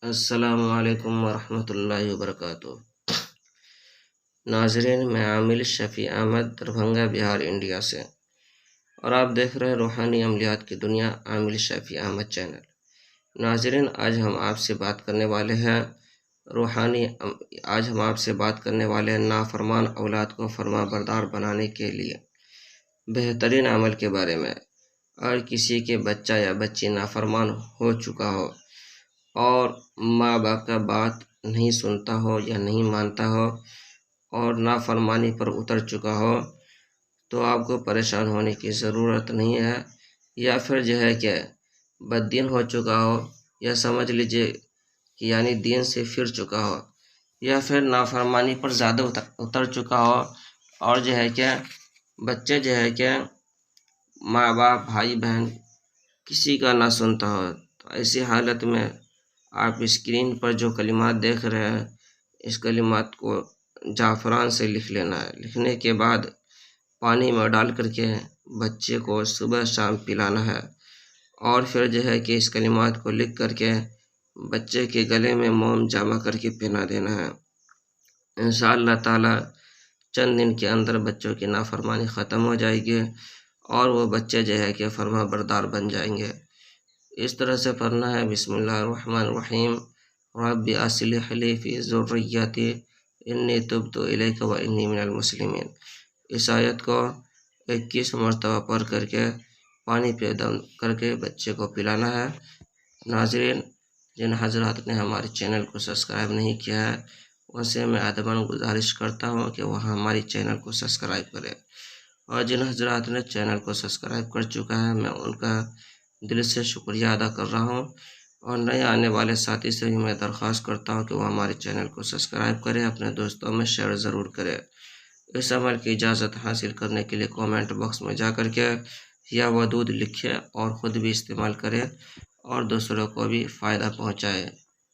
السلام علیکم ورحمۃ اللہ وبرکاتہ۔ ناظرین، میں عامل شفیع احمد، دربھنگہ، بہار، انڈیا سے، اور آپ دیکھ رہے ہیں روحانی عملیات کی دنیا، عامل شفیع احمد چینل۔ ناظرین، آج ہم آپ سے بات کرنے والے ہیں نافرمان اولاد کو فرما بردار بنانے کے لیے بہترین عمل کے بارے میں۔ اور کسی کے بچہ یا بچی نافرمان ہو چکا ہو اور ماں باپ کا بات نہیں سنتا ہو یا نہیں مانتا ہو اور نافرمانی پر اتر چکا ہو، تو آپ کو پریشان ہونے کی ضرورت نہیں ہے، یا پھر کہ بددین ہو چکا ہو، یا سمجھ لیجئے کہ یعنی دین سے پھر چکا ہو، یا پھر نافرمانی پر زیادہ اتر چکا ہو، اور کہ بچے کہ ماں باپ، بھائی بہن کسی کا نہ سنتا ہو، تو ایسی حالت میں آپ اسکرین پر جو کلمات دیکھ رہے ہیں، اس کلمات کو زعفران سے لکھ لینا ہے۔ لکھنے کے بعد پانی میں ڈال کر کے بچے کو صبح شام پلانا ہے، اور پھر کہ اس کلمات کو لکھ کر کے بچے کے گلے میں موم جما کر کے پہنا دینا ہے۔ انشاءاللہ تعالی چند دن کے اندر بچوں کی نافرمانی ختم ہو جائے گی، اور وہ بچے کہ فرما بردار بن جائیں گے۔ اس طرح سے پڑھنا ہے: بسم اللہ الرحمن الرحیم، رب اصلح لی فی ذریتی انی تبت الیک و انی من المسلمین۔ اس آیت کو 21 مرتبہ پڑھ کر کے پانی پہ دم کر کے بچے کو پلانا ہے۔ ناظرین، جن حضرات نے ہمارے چینل کو سبسکرائب نہیں کیا ہے، ان سے میں ادباً گزارش کرتا ہوں کہ وہ ہماری چینل کو سبسکرائب کرے، اور جن حضرات نے چینل کو سبسکرائب کر چکا ہے، میں ان کا دل سے شکریہ ادا کر رہا ہوں، اور نئے آنے والے ساتھی سے بھی میں درخواست کرتا ہوں کہ وہ ہمارے چینل کو سبسکرائب کرے، اپنے دوستوں میں شیئر ضرور کرے۔ اس عمل کی اجازت حاصل کرنے کے لیے کومنٹ باکس میں جا کر کے یا ودود لکھے اور خود بھی استعمال کرے اور دوسروں کو بھی فائدہ پہنچائے۔